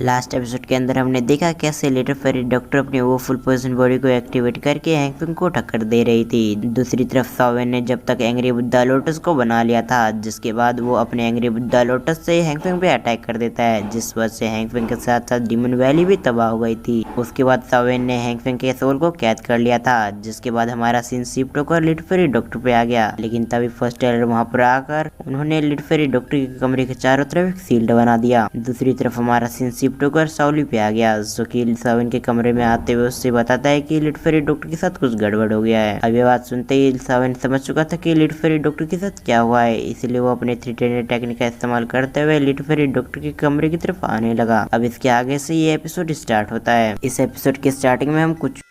Last episode के अंदर हमने देखा कैसे लिटिल फेरी डॉक्टर अपनी वो फुल पोजिशन बॉडी को एक्टिवेट करके हैंक पिंग को टक्कर दे रही थी। दूसरी तरफ सावेन ने जब तक एंग्री बुद्धा लोटस को बना लिया था, जिसके बाद वो अपने एंग्री बुद्धा लोटस से हैंक पिंग पे अटैक कर देता है, जिस वजह से हैंक पिंग के साथ साथ डीमन वैली भी तबाह हो गई थी। उसके बाद सावेन ने हैंक पिंग के सोल को कैद कर लिया था, जिसके बाद हमारा सीन शिफ्ट होकर लिटिल फेरी डॉक्टर पे आ गया। लेकिन तभी फर्स्ट टेलर वहाँ पर आकर उन्होंने लिटिल फेरी डॉक्टर के कमरे के चारों तरफ एक शील्ड बना दिया। दूसरी तरफ हमारा सीन शिफ्ट होकर साउली पे आ गया, जो कि सावेन के कमरे में आते हुए उससे बताता है कि लिटिल फेरी डॉक्टर के साथ कुछ गड़बड़ हो गया है। अब ये बात सुनते ही सावेन समझ चुका था कि लिटिल फेरी डॉक्टर के साथ क्या हुआ है, इसलिए वो अपने 310 टेक्निक का इस्तेमाल करते हुए लिटिल फेरी डॉक्टर के कमरे की तरफ आने लगा। अब इसके आगे से ये एपिसोड स्टार्ट होता है। इस एपिसोड के स्टार्टिंग में हम कुछ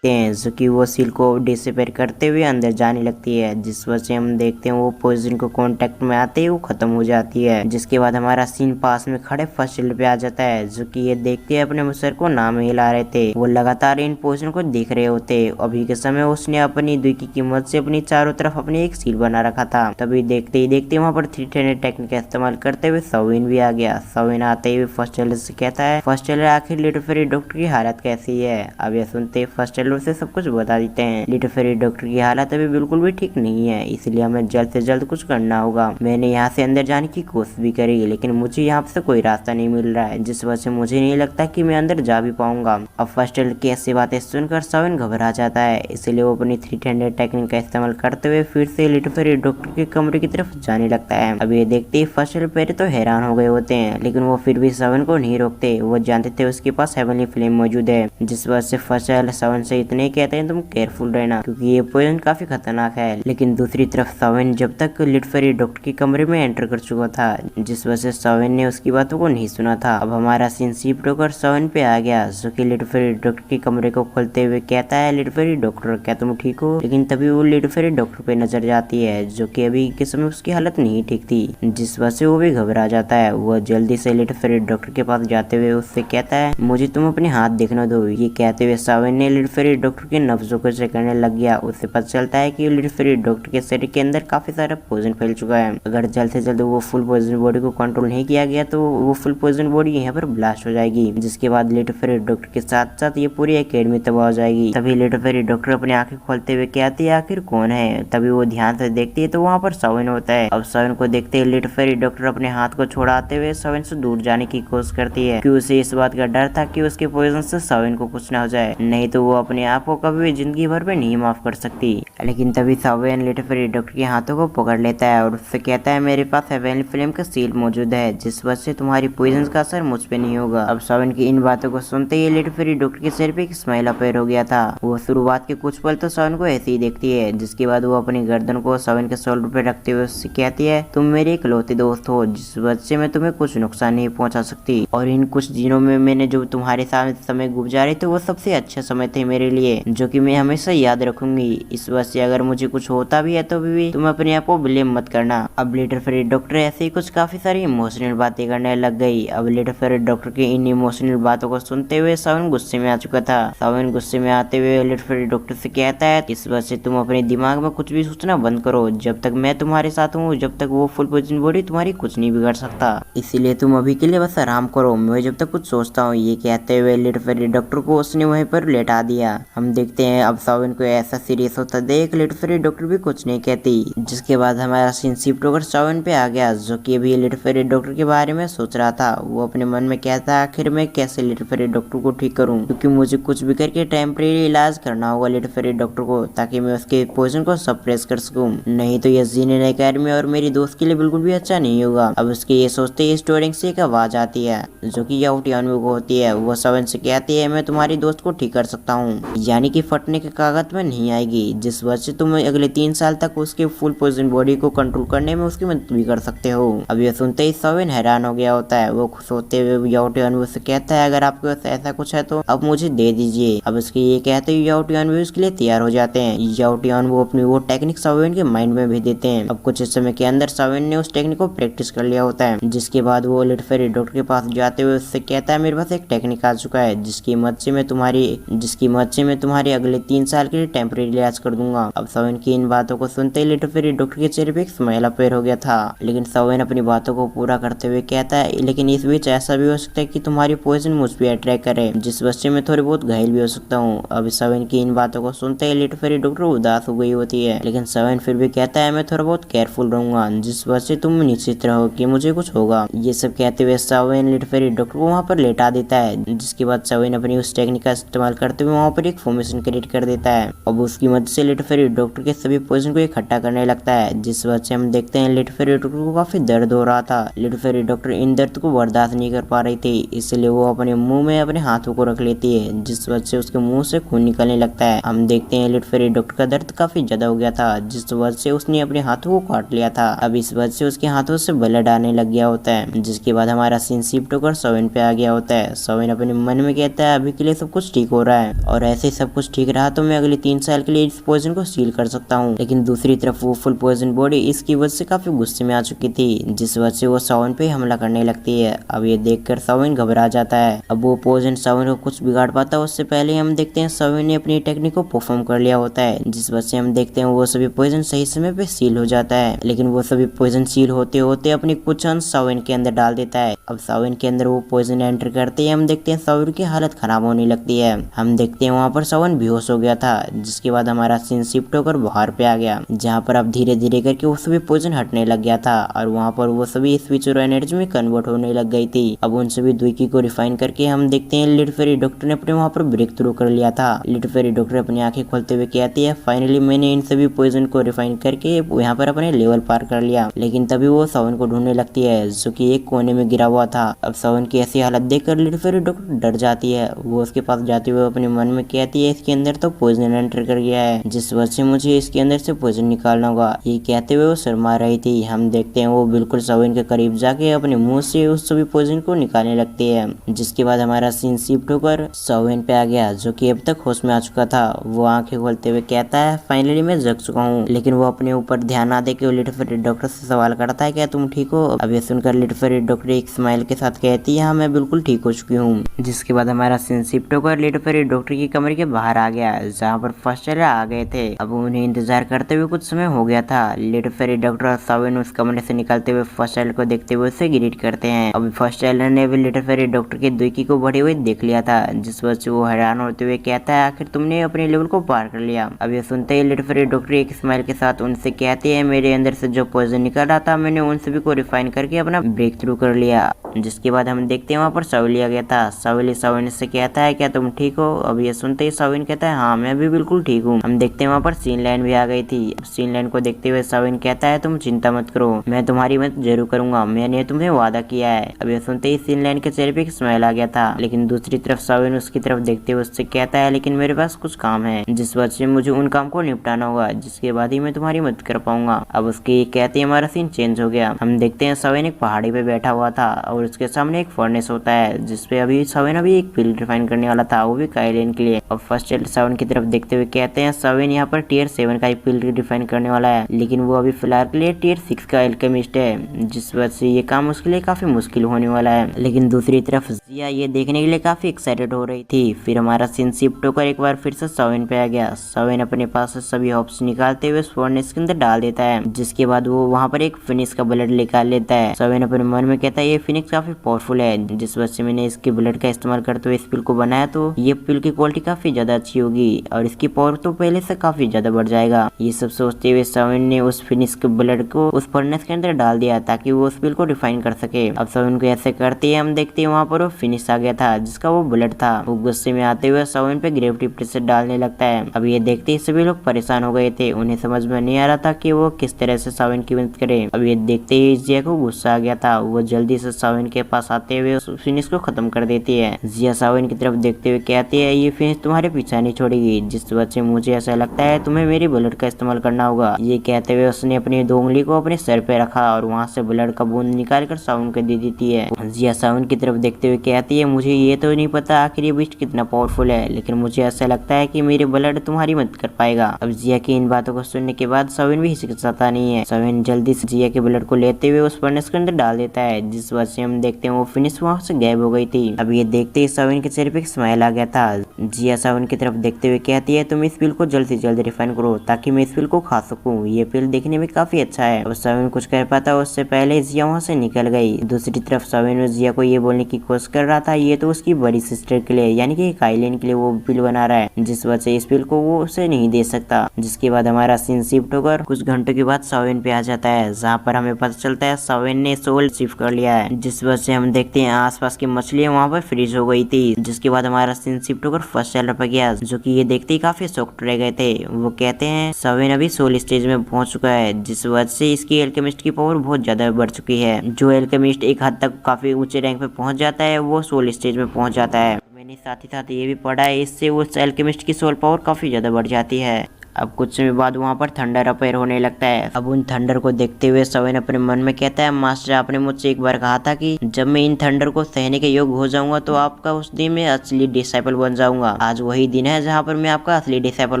हैं जो कि वो सील को डिसअपीयर करते हुए अंदर जाने लगती है, जिस वजह से हम देखते हैं वो पोजीशन को कांटेक्ट में आते ही वो खत्म हो जाती है। जिसके बाद हमारा सीन पास में खड़े फर्स्ट शील्ड पे आ जाता है, जो कि ये देखते अपने सर को नाम हिला रहे थे। वो लगातार इन पोजीशन को देख रहे होते। अभी के समय उसने अपनी दुई की मदद से अपनी चारों तरफ अपनी एक सील बना रखा था। तभी देखते ही देखते वहाँ पर 310 टेक्निक का इस्तेमाल करते हुए सावेन भी आ गया। सावेन आते ही फर्स्ट टेलर से कहता है, फर्स्ट टेलर आखिर लिटिल फेरी डॉक्टर की हालत कैसी है। अब यह सुनते फर्स्ट टेलर से सब कुछ बता देते हैं। लिटिल फेरी डॉक्टर की हालत अभी बिल्कुल भी ठीक नहीं है, इसलिए हमें जल्द से जल्द कुछ करना होगा। मैंने यहाँ से अंदर जाने की कोशिश भी करी, लेकिन मुझे यहाँ से कोई रास्ता नहीं मिल रहा है, जिस वजह से मुझे नहीं लगता कि मैं अंदर जा भी पाऊंगा। अब फर्स्ट टेलर की ऐसी बातें सुनकर सावेन घबरा जाता है, इसलिए वो अपनी 310 टेक्निक का इस्तेमाल करते हुए फिर से लिटिल फेरी डॉक्टर के कमरे की तरफ जाने लगता है। अब ये देखते ही फर्स्ट टेलर पहले तो हैरान हो गए होते हैं, लेकिन वो फिर भी सावेन को नहीं रोकते। वो जानते थे उसके पास हेवनली फ्लेम मौजूद है, जिस वजह से फर्स्ट टेलर सावेन से इतने कहते हैं तुम केयरफुल रहना, क्योंकि ये पोजीशन काफी खतरनाक है। लेकिन दूसरी तरफ सावेन जब तक लिटिल फेरी डॉक्टर के कमरे में एंटर कर चुका था, जिस वजह से सावेन ने उसकी बातों को नहीं सुना था। अब हमारा सीन शिफ्ट होकर सावेन पे आ गया, जो कि लिटिल फेरी डॉक्टर के कमरे को खोलते हुए कहता है, लिटिल फेरी डॉक्टर क्या तुम ठीक हो। लेकिन तभी वो लिटिल फेरी डॉक्टर पे नजर जाती है, जो कि अभी के समय उसकी हालत नहीं ठीक थी, जिस वजह से वो भी घबरा जाता है। वो जल्दी से लिटिल फेरी डॉक्टर के पास जाते हुए उससे कहता है, मुझे तुम अपने हाथ देखने दो। ये कहते हुए सावेन ने लिटिल फेरी डॉक्टर के नब्जों को चेक करने लग गया। उससे पता चलता है कि लिटिल फेरी डॉक्टर के शरीर के अंदर काफी सारा पोइजन फैल चुका है। अगर जल्द से जल्द वो फुल पोइजन बॉडी को कंट्रोल नहीं किया गया तो वो फुल पोइजन बॉडी यहाँ पर ब्लास्ट हो जाएगी, जिसके बाद लिटिल फेरी डॉक्टर के साथ साथ ये पूरी एकेडमी तबाह हो जाएगी। तभी लिटिल फेरी डॉक्टर अपनी आंखें खोलते हुए कहती है, आखिर कौन है। तभी वो ध्यान से देखती है तो वहाँ पर सावेन होता है। अब सावेन को देखते ही लिटिल फेरी डॉक्टर अपने हाथ को छोड़ाते हुए सावेन से दूर जाने की कोशिश करती है, क्योंकि उसे इस बात का डर था कि उसके पोइजन से सावेन को कुछ न हो जाए, नहीं तो वो अपने आप को कभी भी जिंदगी भर में नहीं माफ कर सकती। लेकिन तभी सावेन लिटिल फेरी डॉक्टर के हाथों को पकड़ लेता है और उससे कहता है, मेरे पास हेवनली फ्लेम का सील मौजूद है, जिस वजह से तुम्हारी पोइजन का असर मुझ पे नहीं होगा। अब सावेन की इन बातों को सुनते ही लिटिल फेरी डॉक्टर के सिर पे एक स्माइल अपेयर हो गया था। वो शुरुआत के कुछ पल तो सावेन को ऐसे ही देखती है, जिसके बाद वो अपनी गर्दन को सावेन के शोल्डर पे रखते हुए उससे कहती है, तुम मेरे इकलौते दोस्त हो, जिस वजह से मैं तुम्हें कुछ नुकसान नहीं पहुंचा सकती, और इन कुछ दिनों में मैंने जो तुम्हारे साथ समय गुजारे थे वो सबसे अच्छे समय थे मेरे लिए, जो कि मैं हमेशा याद रखूंगी। इस वजह से अगर मुझे कुछ होता भी है तो भी तुम अपने आप को ब्लेम मत करना। अब लिटिल फेरी डॉक्टर ऐसे ही कुछ काफी सारी इमोशनल बातें करने लग गई। अब लिटिल फेरी डॉक्टर की इन इमोशनल बातों को सुनते हुए सावेन गुस्से में आ चुका था। सावेन गुस्से में आते हुए लिटिल फेरी डॉक्टर से कहता है, इस वजह से तुम अपने दिमाग में कुछ भी सोचना बंद करो। जब तक मैं तुम्हारे साथ हूँ, जब तक वो फुल पोजिशन बॉडी तुम्हारी कुछ नहीं बिगाड़ सकता, इसीलिए तुम अभी के लिए बस आराम करो, मैं जब तक कुछ सोचता हूँ। ये कहते हुए लिटिल फेरी डॉक्टर को उसने वहीं पर लेटा दिया। हम देखते हैं अब सावेन को ऐसा सीरियस होता देख लिटिल फेरी डॉक्टर भी कुछ नहीं कहती। जिसके बाद हमारा सीन शिफ्ट होकर सावेन पे आ गया, जो कि अभी लिटिल फेरी डॉक्टर के बारे में सोच रहा था। वो अपने मन में कहता, आखिर मैं कैसे लिटिल फेरी डॉक्टर को ठीक करूं, क्योंकि मुझे कुछ भी करके टेम्परेरी इलाज करना होगा लिटिल फेरी डॉक्टर को, ताकि मैं उसके पोइजन को सप्रेस कर सकूं, नहीं तो यह जीने एकेडमी और मेरी दोस्त के लिए बिल्कुल भी अच्छा नहीं होगा। अब उसके ये सोचते ही स्टोरिंग से एक आवाज आती है, जो कि याओटियान को होती है। वो सावेन से कहती है, मैं तुम्हारी दोस्त को ठीक कर सकता हूँ, यानी कि फटने के कागज में नहीं आएगी, जिस वजह से तुम अगले 3 साल तक उसके फुल पोजिशन बॉडी को कंट्रोल करने में उसकी मदद भी कर सकते हो। अब ये सुनते ही सावेन हैरान हो गया होता है। वो खुश होते हुए याओटियान से कहता है, अगर आपके पास ऐसा कुछ है तो अब मुझे दे दीजिए। अब उसके ये कहते हुए याओटियान उसके लिए तैयार हो जाते हैं। याओटियान वो अपनी वो टेक्निक सावेन के माइंड में भेज देते हैं। अब कुछ समय के अंदर सावेन ने उस टेक्निक को प्रैक्टिस कर लिया होता है, जिसके बाद वो लिटिल फेरी डॉक्टर के पास जाते हुए उससे कहता है, मेरे पास एक टेक्निक आ चुका है, जिसकी मदद से बच्चे मैं तुम्हारे अगले 3 साल के लिए टेम्परेरी इलाज कर दूंगा। अब सवेन की इन बातों को सुनते ही लिटिल फेरी डॉक्टर के चेहरे पे एक स्माइल अपेयर हो गया था। लेकिन सवेन अपनी बातों को पूरा करते हुए कहता है, लेकिन इस बीच ऐसा भी हो सकता है कि तुम्हारी पोइजन मुझ पे अटैक करे, जिस वजह मैं थोड़ी बहुत घायल भी हो सकता हूँ। अब सवेन की इन बातों को सुनते ही लिटिल फेरी डॉक्टर उदास हो गई होती है, लेकिन सवेन फिर भी कहता है मैं थोड़ा बहुत केयरफुल रहूंगा, जिस वजह से तुम निश्चित रहो कि मुझे कुछ होगा। ये सब कहते हुए सवेन लिटिल फेरी डॉक्टर को वहाँ पर लेटा देता है, जिसके बाद सवेन अपनी उस टेक्निक का इस्तेमाल करते हुए वहाँ पर एक फॉर्मेशन क्रिएट कर देता है। अब उसकी मदद से लिटिल फेरी डॉक्टर के सभी पोइजन को इकट्ठा करने लगता है, जिस वजह से हम देखते हैं लिटिल फेरी डॉक्टर को काफी दर्द हो रहा था। लिटिल फेरी डॉक्टर इन दर्द को बर्दाश्त नहीं कर पा रही थी, इसलिए वो अपने मुंह में अपने हाथों को रख लेती है, जिस वजह से उसके मुंह से खून निकलने लगता है। हम देखते हैं लिटिल फेरी डॉक्टर का दर्द काफी ज्यादा हो गया था, जिस वजह से उसने अपने हाथों को काट लिया था। अब इस वजह से उसके हाथों से ब्लड आने लग गया होता है, जिसके बाद हमारा सीन शिफ्ट होकर सवेन पे आ गया होता है। सवेन अपने मन में कहता है अभी के लिए सब कुछ ठीक हो रहा है, और ऐसे सब कुछ ठीक रहा तो मैं अगले 3 साल के लिए इस पोइजन को सील कर सकता हूँ। लेकिन दूसरी तरफ वो फुल पोइजन बॉडी इसकी वजह से काफी गुस्से में आ चुकी थी, जिस वजह से वो सवेन पे हमला करने लगती है। अब ये देखकर सवेन घबरा जाता है। अब वो पोइजन सवेन को कुछ बिगाड़ पाता उससे पहले हम देखते हैं सवेन ने अपनी टेक्निक को परफॉर्म कर लिया होता है, जिस वजह से हम देखते हैं वो सभी पोइजन सही समय पे सील हो जाता है। लेकिन वो सभी पोइजन सील होते होते अपनी कुछ अंश सवेन के अंदर डाल देता है। अब सवेन के अंदर वो पोइजन एंटर करते ही हम देखते हैं सवेन की हालत खराब होने लगती है। हम देखते हैं वहाँ पर सवेन बेहोश हो गया था, जिसके बाद हमारा सीन शिफ्ट होकर बाहर पे आ गया, जहाँ पर अब धीरे धीरे करके वो सभी पोइजन हटने लग गया था, और वहाँ पर वो सभी स्पीच और एनर्जी में कन्वर्ट होने लग गई थी। अब उन सभी द्विकी को रिफाइन करके हम देखते हैं लिटिल फेरी डॉक्टर ने अपने वहाँ पर ब्रेक थ्रू कर लिया था। लिटिल फेरी डॉक्टर अपनी आंखें खोलते हुए कहती है फाइनली मैंने इन सभी पोइजन को रिफाइन करके यहाँ पर अपने लेवल पार कर लिया। लेकिन तभी वो सवेन को ढूंढने लगती है, जो कि एक कोने में गिरा हुआ था। अब सवेन की ऐसी हालत देखकर लिटिल फेरी डॉक्टर डर जाती है। वो उसके पास जाते हुए अपने मन में कहती है इसके अंदर तो पोइजन एंटर कर गया है, जिस वजह से मुझे इसके अंदर से पोइजन निकालना होगा। ये कहते हुए वो शर्मा रही थी। हम देखते हैं वो बिल्कुल सवेन के करीब जाके अपने मुंह से उस सभी पोइजन को निकालने लगती है, जिसके बाद हमारा सीन शिफ्ट होकर सवेन पे आ गया, जो कि अब तक होश में आ चुका था। वो आंखें खोलते हुए कहता है फाइनली मैं जग चुका हूँ। लेकिन वो अपने ऊपर ध्यान ना देके लिटिल फेरी डॉक्टर से सवाल करता है क्या तुम ठीक हो। अब ये सुनकर लिटिल फेरी डॉक्टर एक स्माइल के साथ कहती है हाँ मैं बिल्कुल ठीक हो चुकी हूँ। जिसके बाद हमारा सीन शिफ्ट होकर लिटिल फेरी डॉक्टर की कमरे के बाहर आ गया, जहाँ पर फर्स्ट एयर आ गए थे। अब उन्हें इंतजार करते हुए कुछ समय हो गया था। लिटिल फेरी डॉक्टर और सवेन उस कमरे से निकलते हुए फर्स्ट एयर को देखते हुए उसे ग्रीट करते हैं। अब फर्स्ट एयर ने भी लिटिल फेरी डॉक्टर की दुखी को बढ़े हुए देख लिया था, जिस वजह से वो हैरान होते हुए कहता है आखिर तुमने अपने लेवल को पार कर लिया। अब ये सुनते ही लिटिल फेरी डॉक्टर एक स्माइल के साथ उनसे कहती है मेरे अंदर से जो पोइजन निकल रहा था मैंने उन सभी को रिफाइन करके अपना ब्रेक थ्रू कर लिया। जिसके बाद हम देखते हैं वहाँ पर सवेली आ गया था। सवेली सवेन से कहता है क्या तुम ठीक हो। अब ये सुनते ही सवेन कहता है हाँ मैं भी बिल्कुल ठीक हूँ। हम देखते हैं वहाँ पर सीन लाइन भी आ गई थी। सीन लाइन को देखते हुए सवेन कहता है तुम चिंता मत करो, मैं तुम्हारी मदद जरूर करूंगा, मैंने तुम्हें वादा किया है। अब ये सुनते ही सीन लाइन के चेहरे पे एक स्माइल आ गया था। लेकिन दूसरी तरफ सवेन उसकी तरफ देखते हुए उससे कहता है लेकिन मेरे पास कुछ काम है, जिस वजह से मुझे उन काम को निपटाना होगा, जिसके बाद ही मैं तुम्हारी मदद कर पाऊंगा। अब उसके कहते ही हमारा सीन चेंज हो गया। हम देखते हैं सवेन एक पहाड़ी पे बैठा हुआ था और उसके सामने एक फर्नेस होता है, जिसपे अभी सवेन अभी एक पिल रिफाइन करने वाला था, वो भी काइलिन के लिए। अब फर्स्ट सवेन की तरफ देखते हुए कहते हैं सवेन यहाँ पर टियर 7 का पिल रिफाइन करने वाला है, लेकिन वो अभी फिलहाल के लिए टियर 6 का एल्केमिस्ट है, जिस वजह से ये काम उसके लिए काफी मुश्किल होने वाला है। लेकिन दूसरी तरफ जिया ये देखने के लिए काफी एक्साइटेड हो रही थी। फिर हमारा सीन शिफ्ट होकर एक बार फिर से सवेन पे आ गया। सवेन अपने पास से सभी हॉप्स निकालते हुए फर्नेस के अंदर डाल देता है, जिसके बाद वो वहाँ पर एक फिनिक्स का ब्लड निकाल लेता है। सवेन अपने मन में कहता है ये फिनिक्स काफी पावरफुल है, जिस वजह से मैंने इसके ब्लड का इस्तेमाल करते हुए इस पिल को बनाया, तो ये पिल की क्वालिटी काफी ज्यादा अच्छी होगी और इसकी पावर तो पहले से काफी ज्यादा बढ़ जाएगा। ये सब सोचते हुए सवेन ने उस फिनिक्स के ब्लड को उस फर्नेस के अंदर डाल दिया ताकि वो उस पिल को रिफाइन कर सके। अब सवेन को ऐसे करते हम देखते हैं वहाँ पर वो फिनिक्स आ गया था, जिसका वो ब्लड था। वो गुस्से में आते हुए सवेन पे ग्रेविटी प्रेशर डालने लगता है। अब ये देखते ही सभी लोग परेशान हो गए थे, उन्हें समझ में नहीं आ रहा था कि वो किस तरह से सवेन की मदद करे। अब ये देखते ही जिया को गुस्सा आ गया था, वो जल्दी से सवेन के पास आते हुए उस फिनिक्स को खत्म कर देती है। जिया सवेन की तरफ देखते हुए कहती है ये फिनिक्स तुम्हारे पीछा नहीं छोड़ेगी, जिस वजह से मुझे ऐसा लगता है तुम्हें मेरी ब्लड का इस्तेमाल करना होगा। ये कहते हुए उसने अपनी 2 उंगली को अपने सर पे रखा और वहाँ से ब्लड का बूंद निकाल कर सवेन को दे देती है। जिया सवेन की तरफ देखते हुए कहती है मुझे ये तो नहीं पता आखिर ये बीस्ट कितना पावरफुल है, लेकिन मुझे ऐसा लगता है कि मेरे ब्लड तुम्हारी मदद कर पाएगा। अब जिया की इन बातों को सुनने के बाद सवेन भी हिचकिचाता नहीं है। सवेन जल्दी से जिया के ब्लड को लेते हुए उस फर्नेस के अंदर डाल देता है, जिस वजह से हम देखते हैं वो फिनिश वहाँ से गायब हो गई थी। अब ये देखते ही सवेन के चेहरे पे एक स्माइल आ गया था। जिया जिया सावन की तरफ देखते हुए कहती है तुम इस पिल को जल्द से जल्द रिफाइन करो ताकि मैं इस पिल को खा सकूं। ये पिल देखने में काफी अच्छा है। अब सावन कुछ कर पाता उससे पहले जिया वहाँ से निकल गई। दूसरी तरफ सावन जिया को ये बोलने की कोशिश कर रहा था ये तो उसकी बड़ी सिस्टर के लिए यानी कि काइलिन के लिए वो पिल बना रहा है, जिस वजह से इस पिल को वो उसे नहीं दे सकता। जिसके बाद हमारा सीन शिफ्ट होकर कुछ घंटों के बाद सावन पे आ जाता है, जहाँ पर हमें पता चलता है सावन ने सोल शिफ्ट कर लिया है, जिस वजह से हम देखते हैं आसपास की मछलियां वहाँ पर फ्रीज हो गई थी। जिसके बाद हमारा सीन शिफ्ट होकर फर्स्ट चैनल पर गया, जो कि ये देखते ही काफी शॉक्ड रह गए थे। वो कहते हैं सावन अभी सोल स्टेज में पहुंच चुका है, जिस वजह से इसकी एल्केमिस्ट की पावर बहुत ज्यादा बढ़ चुकी है। जो एल्केमिस्ट एक हद तक काफी ऊंचे रैंक पे पहुंच जाता है वो सोल स्टेज में पहुंच जाता है। मैंने साथ ही साथ ये भी पढ़ा है इससे उस एल्केमिस्ट की सोल पावर काफी ज्यादा बढ़ जाती है। अब कुछ समय बाद वहाँ पर थंडर अपेयर होने लगता है। अब उन थंडर को देखते हुए सावन अपने मन में कहता है मास्टर आपने मुझसे एक बार कहा था कि जब मैं इन थंडर को सहने के योग्य हो जाऊंगा तो आपका उस दिन में असली डिसाइपल बन जाऊंगा। आज वही दिन है जहाँ पर मैं आपका असली डिसाइपल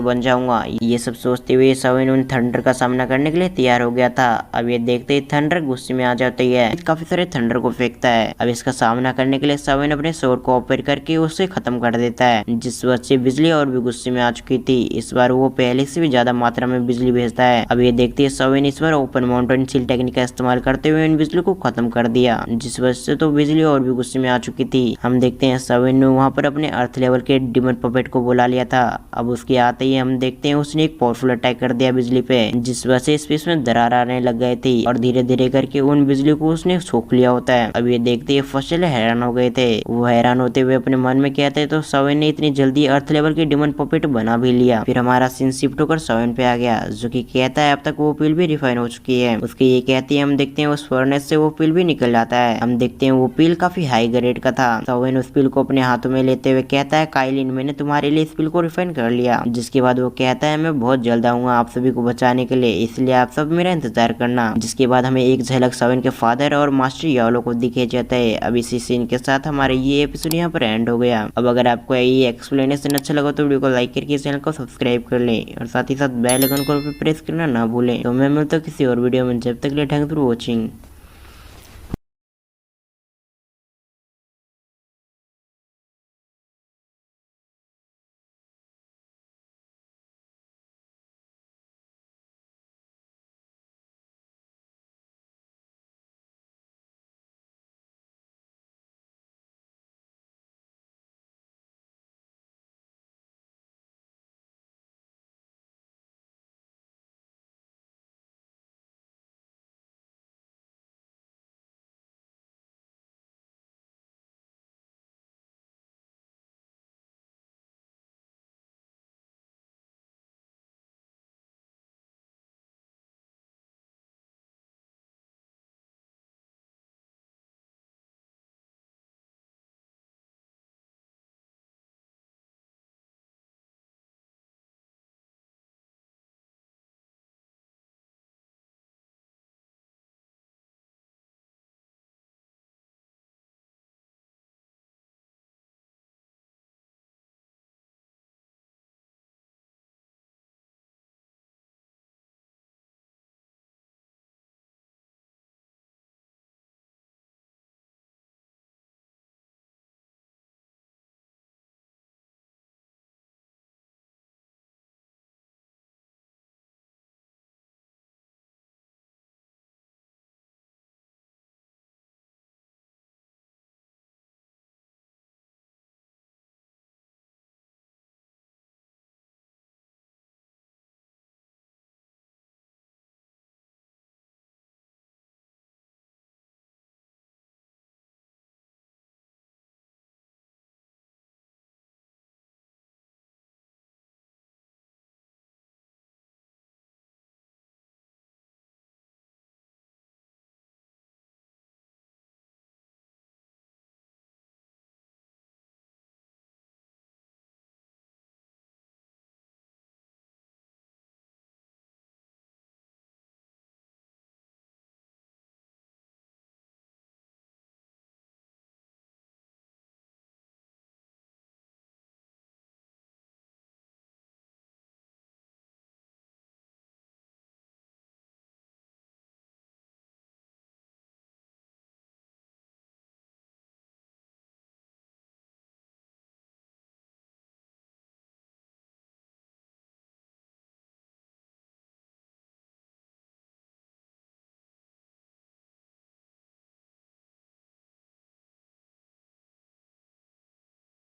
बन जाऊंगा। ये सब सोचते हुए सावन उन थंडर का सामना करने के लिए तैयार हो गया था। अब ये देखते ही थंडर गुस्से में आ जाती है, काफी सारे थंडर को फेंकता है। अब इसका सामना करने के लिए सावन अपने स्वord को ऑपरेट करके उसे खत्म कर देता है, जिस वजह से बिजली और भी गुस्से में आ चुकी थी। इस बार वो पहले से भी ज्यादा मात्रा में बिजली भेजता है। अब ये देखते हैं सावन इस बार ओपन माउंटेन सील टेक्निक का इस्तेमाल करते हुए इन बिजली को खत्म कर दिया, जिस वजह से तो बिजली और भी गुस्से में आ चुकी थी। हम देखते हैं सावन ने वहाँ पर अपने अर्थ लेवल के डिमन पपेट को बुला लिया था। अब उसके आते ही हम देखते हैं उसने एक पावरफुल अटैक कर दिया बिजली पे, जिस वजह से स्पेस में दरार आने लग गए थे और धीरे धीरे करके उन बिजली को उसने सोख लिया होता है। अब ये देखते ही फसल हैरान हो गए थे। वो हैरान होते हुए अपने मन में कहते तो सावन ने इतनी जल्दी अर्थ लेवल के डिमन पपेट बना भी लिया। फिर हमारा सीन शिफ्ट होकर सावन पे आ गया, जो कि कहता है अब तक वो पिल भी रिफाइन हो चुकी है। उसकी ये कहती है हम देखते हैं उस फर्नेस से वो पिल भी निकल जाता है। हम देखते हैं वो पिल काफी हाई ग्रेड का था। सावन उस पिल को अपने हाथों में लेते हुए कहता है काइलिन मैंने तुम्हारे लिए इस पिल को रिफाइन कर लिया। जिसके बाद वो कहता है मैं बहुत जल्द आऊंगा आप सभी को बचाने के लिए, इसलिए आप सब मेरा इंतजार करना। जिसके बाद हमें एक झलक सावन के फादर और मास्टर यालो को दिखे जाता है। अब इसी सीन के साथ हमारा ये एपिसोड यहाँ पर एंड हो गया। अब अगर आपको ये एक्सप्लेनेशन अच्छा लगा तो वीडियो को लाइक करके चैनल को सब्सक्राइब कर ले और साथ ही साथ बेल आइकन को प्रेस करना ना भूलें। तो मैं मिलता हूँ किसी और वीडियो में, जब तक के लिए थैंक्स फॉर वॉचिंग।